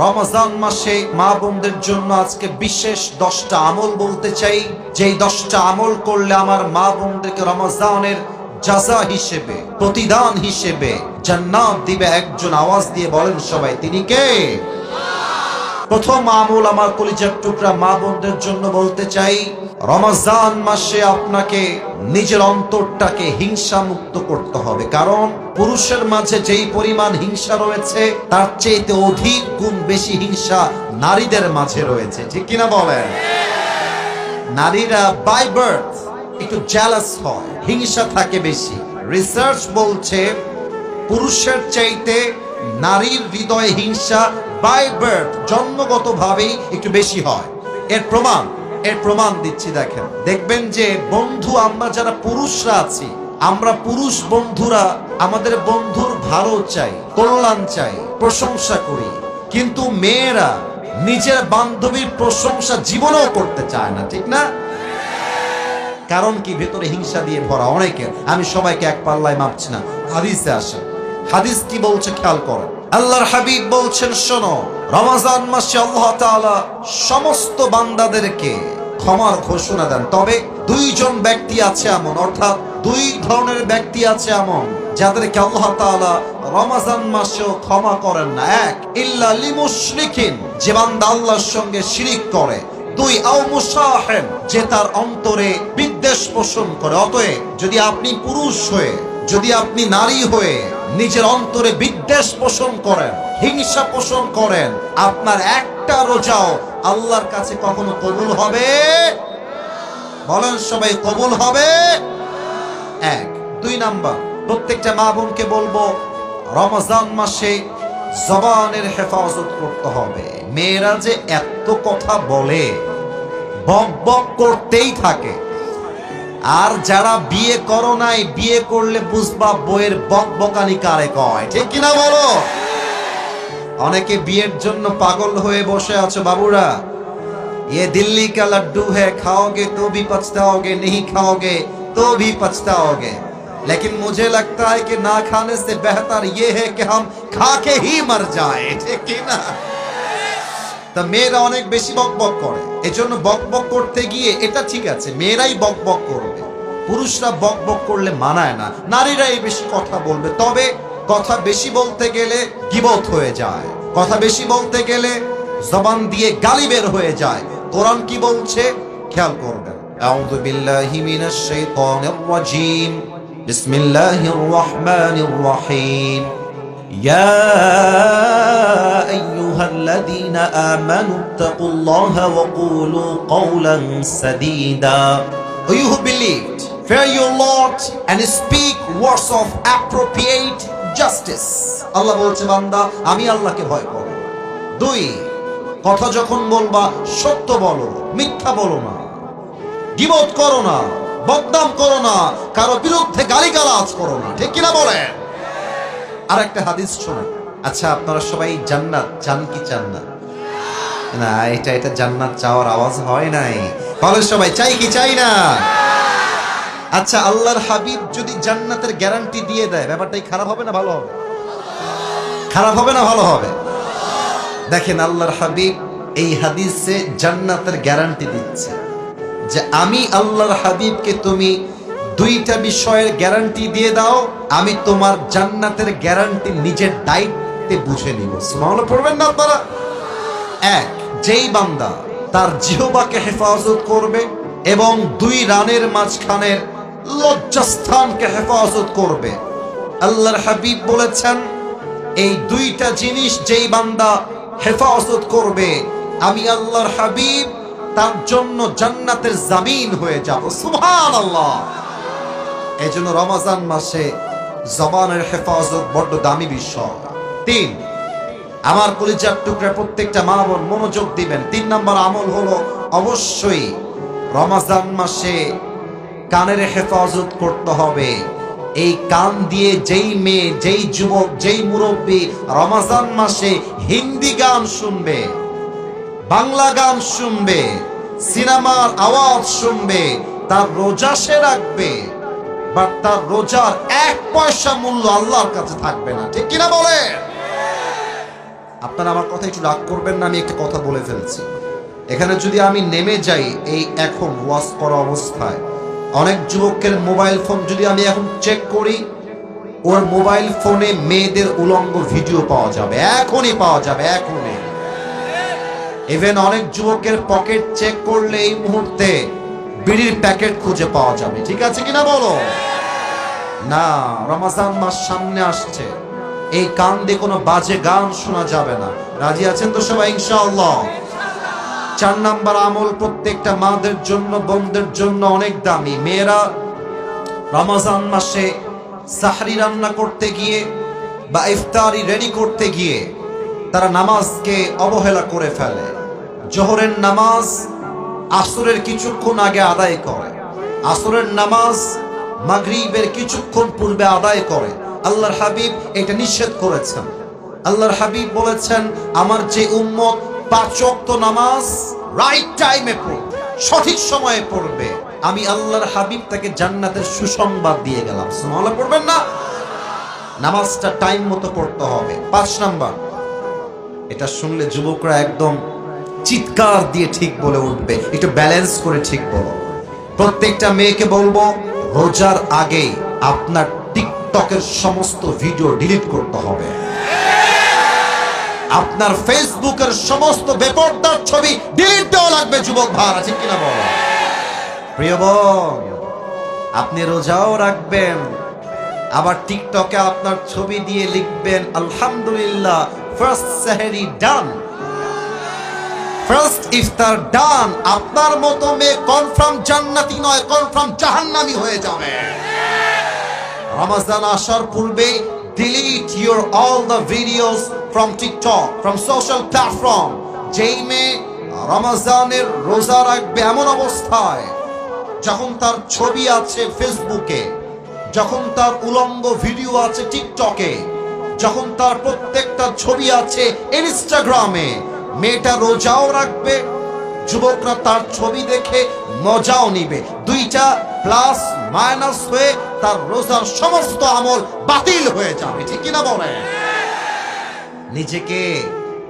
রমজান মাসে মা বোনদের জন্য আজকে বিশেষ 10টা আমল বলতে চাই, যেই 10টা আমল করলে আমার মা বোনদেরকে রমজানের জাযা হিসেবে, প্রতিদান হিসেবে জান্নাত দিবে। একজন আওয়াজ দিয়ে বলেন সবাই, তিনি কে? প্রথম আমল আমার কলিজার টুকরা মা বোনদের জন্য বলতে চাই, রমজান মাসে আপনাকে নিজের অন্তরটাকে হিংসা মুক্ত করতে হবে। কারণ পুরুষের মাঝে যেই পরিমাণ হিংসা রয়েছে তার চেয়ে অধিক গুণ বেশি হিংসা নারীদের মাঝে রয়েছে, ঠিক কিনা বলেন? নারীরা বাই বার্থ একটু জেলাস হয়, হিংসা থাকে বেশি। রিসার্চ বলছে পুরুষের চাইতে নারীর হৃদয়ে হিংসা বাই বার্থ জন্মগতভাবেই একটু বেশি হয়। এর প্রমাণ দিচ্ছি। দেখবেন যে বন্ধু, আমরা যারা পুরুষরা আছি, আমরা পুরুষ বন্ধুরা আমাদের বন্ধুর ভালো চাই, কল্যাণ চাই, প্রশংসা করি। কিন্তু মেয়েরা নিজের বান্ধবীর প্রশংসা জীবনেও করতে চায় না, ঠিক না? কারণ কি? ভেতরে হিংসা দিয়ে ভরা অনেকের। আমি সবাইকে এক পাল্লায় মাপছি না, হাদিসে আসে। হাদিস কি বলছে খেয়াল করেন। আল্লাহর হাবিব বলছেন, শোনো, রমজান মাসে আল্লাহ তাআলা সমস্ত বান্দাদেরকে ক্ষমার ঘোষণা দেন। তবে দুইজন ব্যক্তি আছে এমন, অর্থাৎ দুই ধরনের ব্যক্তি আছে এমন যাদেরকে আল্লাহ তাআলা রমজান মাসেও ক্ষমা করেন না। এক, ইল্লা লিমুশরিকিন, যে বান্দা আল্লাহর সঙ্গে শিরিক করে। দুই, আও মুসাহিন, যে তার অন্তরে বিদ্বেষ পোষণ করে। অতএব যদি আপনি পুরুষ হয়ে, যদি আপনি নারী হয়ে নিজের অন্তরে বিদ্বেষ পোষণ করেন, হিংসা পোষণ করেন, আপনার একটা রোজাও আল্লাহর কাছে কখনো কবুল হবে? বলেন সবাই, কবুল হবে? এক। দুই নাম্বার, প্রত্যেকটা মা বোনকে বলবো, রমজান মাসে জবানের হেফাজত করতে হবে। মেয়েরা যে এত কথা বলে, বক বক করতেই থাকে। আর যারা বিয়ে করো নাই, বিয়ে করলে বুঝবা বইয়ের বক বকানি কারে কয়, ঠিক কিনা বলো? অনেকে বিয়ের জন্য পাগল হয়ে বসে আছো। বাবুরা, ये दिल्ली का लड्डू है, खाओगे तो भी पछताओगे, नहीं खाओगे तो भी पछताओगे। लेकिन मुझे लगता है कि ना खाने से बेहतर ये है कि हम खा के ही मर जाए, ठीक है ना? তা মেয়েরা অনেক বেশি বক বক করে। এজন্য বক বক করতে গিয়ে এটা ঠিক আছে, মেয়েরাই বক বক করবে, পুরুষরা বক বক করলে মানায় না, নারীরাই বেশি কথা বলবে। তবে কথা বেশি বলতে গেলে গীবত হয়ে যায়, কথা বেশি বলতে গেলে জবান দিয়ে গালি বের হয়ে যায়। কোরআন কি বলছে খেয়াল করবেন। আউযু বিল্লাহি মিনাশ শাইতানির রাজীম, বিসমিল্লাহির রহমানির রহিম। ইয়া আইয়ুহাল্লাযীনা আমানু তাকুল্লাহা ওয়া কুলু কওলান সাদীদা। You who believed, fear your Lord and speak words of appropriate justice. আল্লাহ বলছে, বান্দা আমি আল্লাহকে ভয় করো। দুই, কথা যখন বলবা সত্য বলো, মিথ্যা বলো না, গীবত করো না, বদনাম করো না, কারো বিরুদ্ধে গালিগালাজ করো না, ঠিক কিনা বলেন? আর একটা হাদিস শোনেন। আচ্ছা, আপনারা সবাই জান্নাত চান কি চান না? না, এটা জান্নাত চাওয়ার আওয়াজ হয় নাই। বলেন সবাই, চাই কি চাই না? আচ্ছা, আল্লাহর হাবিব যদি জান্নাতের গ্যারান্টি দিয়ে দেয়, ব্যাপারটাই খারাপ হবে না ভালো হবে? খারাপ হবে না ভালো হবে? দেখেন, আল্লাহর হাবিব এই হাদিসে জান্নাতের গ্যারান্টি দিচ্ছে যে আমি আল্লাহর হাবিবকে তুমি দুইটা বিষয়ের গ্যারান্টি দিয়ে দাও, আমি তোমার জান্নাতের গ্যারান্টি নিজের দায়িত্বে বুঝে নিব। সুবহানাল্লাহ পড়বেন না আপনারা? এক, যেই বান্দা তার জিহ্বাকে হেফাজত করবে এবং দুই রানের মাঝখানের লজ্জাস্থানকে হেফাজত করবে, আল্লাহর হাবিব বলেছেন এই দুইটা জিনিস যেই বান্দা হেফাজত করবে, আমি আল্লাহর হাবিব তার জন্য জান্নাতের জামিন হয়ে যাব। সুবহানাল্লাহ। এজন্য রমজান মাসে জবানের হেফাজত বড় দামি বিষয়। তিন, আমার কলিজার টুকরা প্রত্যেকটা মা বোন মনোযোগ দিবেন। 3 নম্বর আমল হলো অবশ্যই রমজান মাসে কানের হেফাজত করতে হবে। এই কান দিয়ে যেই মেয়ে, যেই যুবক, যেই মুরব্বী রমজান মাসে হিন্দি গান শুনবে, বাংলা গান শুনবে, সিনেমার আওয়াজ শুনবে, তার রোজা সে রাখবে, বাট তার রোজার 1 পয়সা মূল্য আল্লাহর কাছে থাকবে না, ঠিক কিনা বলে? আপনারা আমার কথা একটু রাগ করবেন না, আমি একটা কথা বলে ফেলছি। এখানে যদি আমি নেমে যাই এই এখন ওয়াজ করা অবস্থায়, অনেক যুবকের মোবাইল ফোন যদি আমি এখন চেক করি, ওর মোবাইল ফোনে মেয়েদের উলঙ্গ ভিডিও পাওয়া যাবে, এখনই পাওয়া যাবে, এখনই। ইভেন অনেক যুবকের পকেট চেক করলে এই মুহূর্তে বিড়ির প্যাকেট খুঁজে পাওয়া যাবে। ঠিক আছে কিনা বলো? না, রমজান মাস সামনে আসছে, এই কান দিয়ে কোনো বাজে গান শোনা যাবে না। রাজি আছেন তো সবাই ইনশাআল্লাহ? 4 নাম্বার আমল প্রত্যেকটা মাদের জন্য, বোনদের জন্য অনেক দামি। মেয়েরা রমজান মাসে সাহরি রান্না করতে গিয়ে বা ইফতারি রেডি করতে গিয়ে তারা নামাজকে অবহেলা করে ফেলে। জোহরের নামাজ আসরের কিছুক্ষণ আগে আদায় করে, আসরের নামাজ মাগরিবের কিছুক্ষণ পূর্বে আদায় করে। আল্লাহর হাবিব এটা নিষেধ করেছেন। আল্লাহর হাবিব বলেছেন, আমার যে উম্মত 5 ওয়াক্ত নামাজ রাইট টাইমে পড়বে, সঠিক সময়ে পড়বে, আমি আল্লাহর হাবিব তাকে জান্নাতের সুসংবাদ দিয়ে গেলাম। সুবহানাল্লাহ পড়বেন না? নামাজটা টাইম মতো পড়তে হবে। 5 নাম্বার, এটা শুনলে যুবকরা একদম চিৎকার দিয়ে ঠিক বলে উঠবে, একটু ব্যালেন্স করে ঠিক বলো। প্রত্যেকটা মেয়েকে বলবো, রোজার আগে আপনার টিকটকের সমস্ত ভিডিও ডিলিট করতে হবে। আপনার ফেসবুকের সমস্ত বেপরদার ছবি ডিলিট দেওয়া লাগবে যুবক ভাইরা, ঠিক কিনা বলো? প্রিয় বোন, আপনি রোজাও রাখবেন, আবার টিকটকে আপনার ছবি দিয়ে লিখবেন আলহামদুলিল্লাহ ফার্স্ট সেহরি ডান, ফার্স্ট ইফতার ডান। আপনার মতো মেয়ে কনফার্ম জান্নাতি নয়, কনফার্ম জাহান্নামী হয়ে যাবে। রমজান আসার পূর্বে delete your all the videos from TikTok, from social platform। যেই মেয়ে রমজানের রোজা রাখবে এমন অবস্থায় যখন তার ছবি আছে ফেসবুকে, যখন তার উলঙ্গ ভিডিও আছে টিকটকে, যখন তার প্রত্যেকটা ছবি আছে ইনস্টাগ্রামে, মেয়েটা রোজাও রাখবে, যুবকরা তার ছবি দেখে মজাও নিবে, দুইটা প্লাস মাইনাস হয়ে তার রোজার সমস্ত আমল বাতিল হয়ে যাবে। ঠিক কিনা বলে? নিজেকে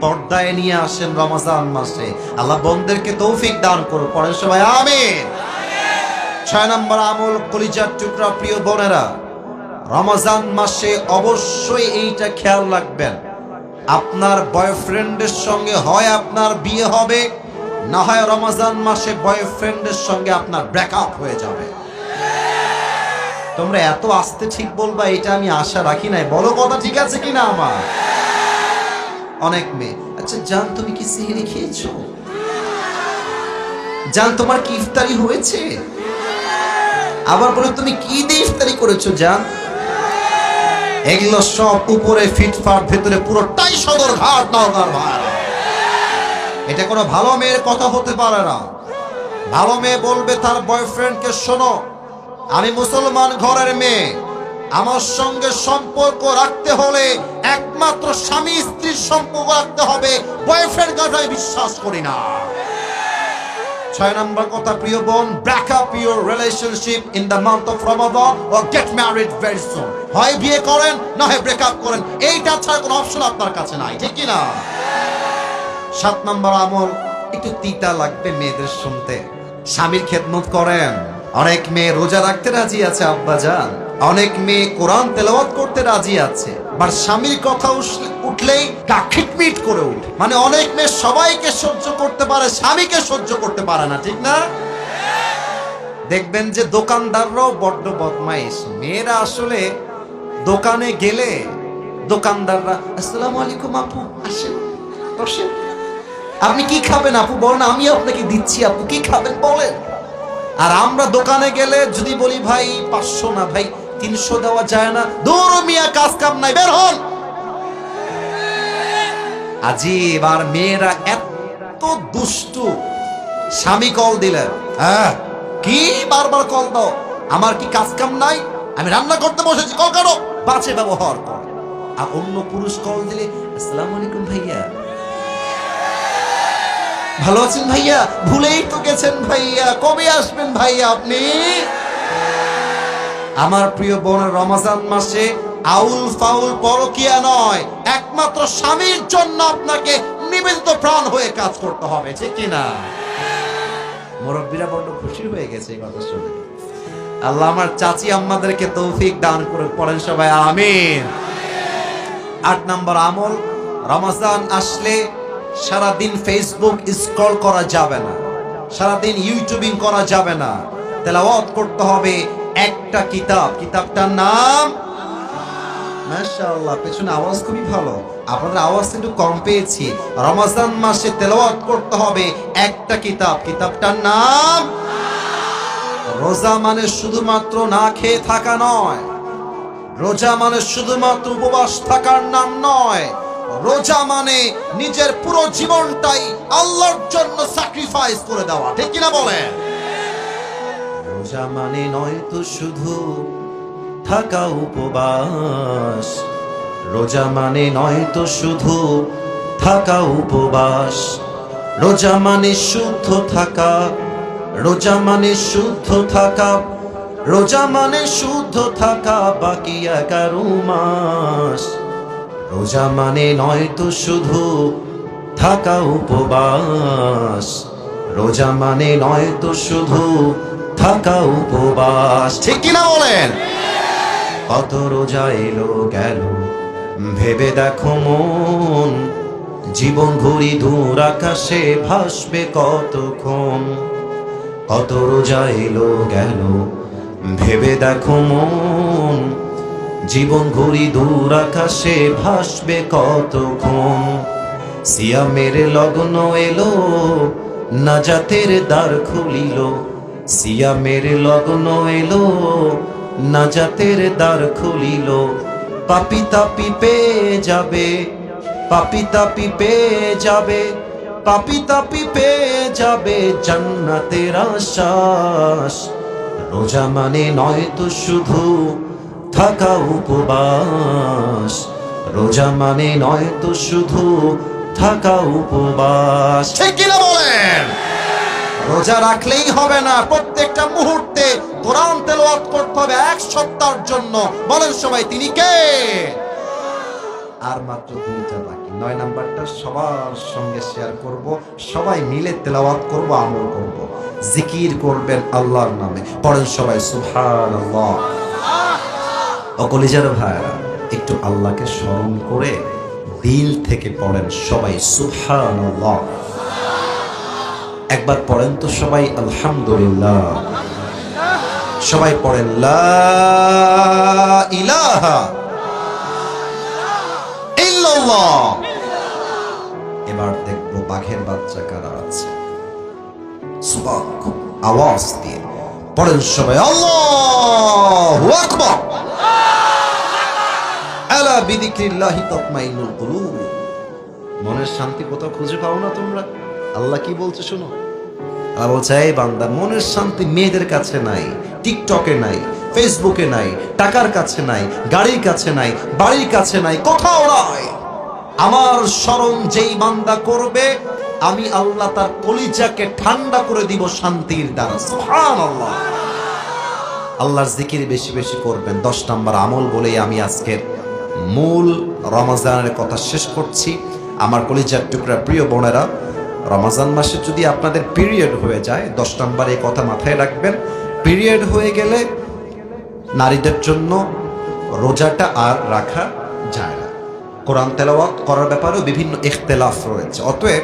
পর্দায় নিয়ে আসেন রমজান মাসে। আল্লাহ বন্দেরকে তৌফিক দান করুন, পড়েন সবাই আমিন। 6 নম্বর আমল, কলিজার টুকরা প্রিয় বোনেরা, রমজান মাসে অবশ্যই এইটা খেয়াল রাখবেন, আপনার বয়ফ্রেন্ডের সঙ্গে হয় আপনার বিয়ে হবে, না হয় রমজান মাসে বয়ফ্রেন্ডের সঙ্গে আপনার ব্রেকআপ হয়ে যাবে। তোমরা এত আস্তে ঠিক বলবা এটা আমি আশা রাখি নাই, বলো কথা ঠিক আছে কিনা আমার? অনেক মেয়ে, আচ্ছা জান তুমি কি সেহরি খেয়েছো? জান তোমার কি ইফতারি হয়েছে? আবার বলে তুমি কি দিয়ে ইফতারি করেছো জান? এগুলো সব উপরে ফিটফাট, ভেতরে পুরোটাই সদর ঘাট নওগাঁর ভাই। এটা কোনো ভালো মেয়ের কথা হতে পারে না। ভালো মেয়ে বলবে তার বয়ফ্রেন্ডকে, শোনো আমি মুসলমান ঘরের মেয়ে, আমার সঙ্গে সম্পর্ক রাখতে হলে একমাত্র স্বামী স্ত্রীর সম্পর্ক রাখতে হবে, বয়ফ্রেন্ড গার্লফ্রেন্ড বিশ্বাস করি না। 6 নম্বর কথা প্রিয় বোন, break up your relationship in the month of Ramadan or get married very soon. হয় বিয়ে করেন না হয় ব্রেক আপ করেন, এইটা ছাড়া কোনো অপশন আপনার কাছে নাই, ঠিক কি না? 7 নম্বর আমল, একটু তিতা লাগবে মেয়েদের শুনতে, স্বামীর খেদমত করেন। অনেক মেয়ে রোজা রাখতে রাজি আছে আব্বাজান, অনেক মেয়ে কোরআন তেলাওয়াত করতে রাজি আছে, আর স্বামীর কথা উঠলেই গা খিটমিট করে উঠে। মানে অনেক মেয়ে সবাইকে সহ্য করতে পারে, স্বামীকে সহ্য করতে পারে না, ঠিক না? দেখবেন যে দোকানদাররাও বড্ড বদমাইশ। মেয়েরা আসলে দোকানে গেলে দোকানদাররা, আসসালামু আলাইকুম আপু, আসেন বসেন, আপনি কি খাবেন আপু বলেন, আমি আপনাকে দিচ্ছি, আপু কি খাবেন বলেন। আর আমরা দোকানে গেলে যদি বলি ভাই 500 না ভাই 300 দেওয়া যায় না, দূর মিয়া কাজ কাম নাই, বের হন। আজিব। আর মেয়েরা এত দুষ্টু, স্বামী কল দিলেন, হ্যাঁ কি বারবার কল দাও, আমার কি কাজ কাম নাই, আমি রান্না করতে বসেছি, কল কাটো, বাজে ব্যবহার করে। আর অন্য পুরুষ কল দিলে, আসসালামু আলাইকুম ভাইয়া, ভালো আছেন ভাইয়া, ভুলেই তো গেছেন ভাইয়া, কবে আসবেন ভাইয়া আপনি? আমার প্রিয় বোন, রমজান মাসে আউল ফাউল পরকিয়া নয়, একমাত্র স্বামীর জন্য আপনাকে নিবেদিত প্রাণ হয়ে কাজ করতে হবে, ঠিক কিনা? মুরব্বীরা বড্ড খুশি হয়ে গেছে এই কথা শুনে। আল্লাহ আমার চাচি আম্মাদেরকে তৌফিক দান করে, পড়েন সবাই আমিন। 8 নম্বর আমল, রমজান আসলে সারাদিন ফেসবুক স্ক্রল করা যাবে না, সারাদিন ইউটিউবিং করা যাবে না, তেলাওয়াত করতে হবে একটা কিতাব। কিতাবটার নাম, মাশাআল্লাহ পেছনে আওয়াজ খুবই ভালো, আপনাদের আওয়াজ একটু কম পেয়েছি। রমজান মাসে তেলাওয়াত করতে হবে একটা কিতাব। কিতাবটার নাম, রোজা মানে শুধুমাত্র না খেয়ে থাকা নয়, রোজা মানে শুধুমাত্র উপবাস থাকার নাম নয়, রোজা মানে নিজের পুরো জীবনটাই আল্লাহর জন্য স্যাক্রিফাইস করে দেওয়া, ঠিক কিনা বলেন? রোজা মানে নয় তো শুধু থাকা উপবাস, রোজা মানে নয় তো শুধু থাকা উপবাস, রোজা মানে শুদ্ধ থাকা, রোজা মানে শুদ্ধ থাকা, রোজা মানে শুদ্ধ থাকা বাকি 11 মাস। রোজা মানে নয় তো শুধু থাকা উপবাস, রোজা মানে নয় তো শুধু থাকা উপবাস, ঠিক কিনা বলেন? কত রোজা এলো গেল ভেবে দেখো মন, জীবন ঘুরি দূর আকাশে ভাসবে কতক্ষণ। কত রোজা এলো গেল ভেবে দেখো মন, জীবন ঘুরি দূর আকাশে ভাসবে কতক্ষণ। সিয়ামের লগ্ন এলো নাজাতের দ্বার খুলিল, সিয়ামের লগ্ন এলো নাজাতের দ্বার খুলিল। পাপী তাপী পেয়ে যাবে, পাপী তাপী পেয়ে যাবে, পাপী তাপী পেয়ে যাবে জান্নাতের আশ্বাস। রোজা মানে নয় তো শুধু থাকা উপবাস, রোজা মানে নয় তো শুধু থাকা উপবাস, ঠিক কিনা বলেন? রোজা রাখলেই হবে না, প্রত্যেকটা মুহূর্তে কোরআন তেলাওয়াত করতে হবে 1 সপ্তাহের জন্য। বলেন সবাই তিনি কে? আর মাত্র 2টা বাকি, 9 নাম্বারটা সবার সঙ্গে শেয়ার করব, সবাই মিলে তেলাওয়াত করব, আমল করব, জিকির করবেন আল্লাহর নামে। পড়েন সবাই সুবহানাল্লাহ। ও কলিজার ভাইরা, একটু আল্লাহকে স্মরণ করে দিল থেকে পড়েন সবাই সুবহানাল্লাহ। একবার পড়েন তো সবাই আলহামদুলিল্লাহ। সবাই পড়েন লা ইলাহা ইল্লাল্লাহ। এবার দেখবো বাঘের বাচ্চা কারা আছে। সুবহান, আওয়াজ দিয়ে পড়েন সবাই আল্লাহু আকবার। আলা বিযিকরিল্লাহি তাতমাইন্নুল কুলুব। মনের শান্তি কোথাও খুঁজে পাও না তোমরা? আল্লাহ কি বলছে শোনো। আল্লাহ বলছে, এই বান্দা, মনের শান্তি মেয়েদের কাছে নাই, টিকটকে নাই, ফেসবুকে নাই, টাকার কাছে নাই, গাড়ির কাছে নাই, বাড়ির কাছে নাই, কোথাও নাই। আমার স্মরণ যেই বান্দা করবে, আমি আল্লাহ তার কলিজাকে ঠান্ডা করে দিব শান্তির দ্বারা। সুবহানাল্লাহ। আল্লাহর জিকির বেশি বেশি করবেন। 10 নম্বর আমল বলেই আমি আজকের মূল রমজানের কথা শেষ করছি। আমার কলিজার টুকরা প্রিয় বোনেরা, রমজান মাসে যদি আপনাদের পিরিয়ড হয়ে যায়, 10 নম্বর এই কথা মাথায় রাখবেন। পিরিয়ড হয়ে গেলে নারীদের জন্য রোজাটা আর রাখা যায় না। কোরআন তেলাওয়াত করার ব্যাপারেও বিভিন্ন ইখতিলাফ রয়েছে। অতএব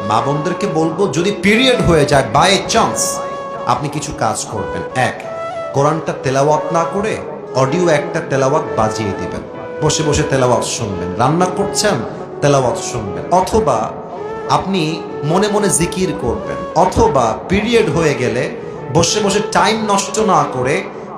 মা বোনদেরকে বলবো, যদি পিরিয়ড হয়ে যায় বাই চান্স, আপনি কিছু কাজ করবেন। 1, কোরআনটা তেলাওয়াত না করে অডিও একটা তেলাওয়াত বাজিয়ে দিবেন, বসে বসে তেলাওয়াত শুনবেন। রান্না করছেন, তেলাওয়াত শুনবেন। অথবা আপনি মনে মনে জিকির করবেন। অথবা পিরিয়ড হয়ে গেলে বসে বসে টাইম নষ্ট না করে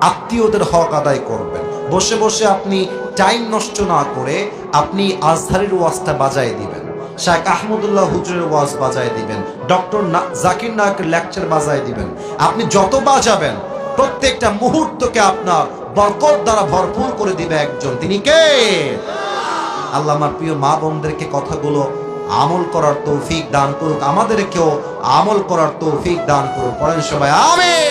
আত্মীয়দের হক আদায় করবেন। বসে বসে আপনি টাইম নষ্ট না করে আপনি আজহারের ওয়াজটা বাজায় দিবেন, শাইখ আহমদুল্লাহ হুজুরের ওয়াজ বাজায় দিবেন, ডক্টর জাকির নায়কের লেকচার বাজায় দিবেন। আপনি যত বাজাবেন, প্রত্যেকটা মুহূর্তকে আপনার বরকত দ্বারা ভরপুর করে দিবে একজন, তিনি কে? আল্লাহ আমার প্রিয় মা বোনদেরকে কথাগুলো আমল করার তৌফিক দান করুক, আমাদেরকেও আমল করার তৌফিক দান করুক। পড়েন সবাই আমিন।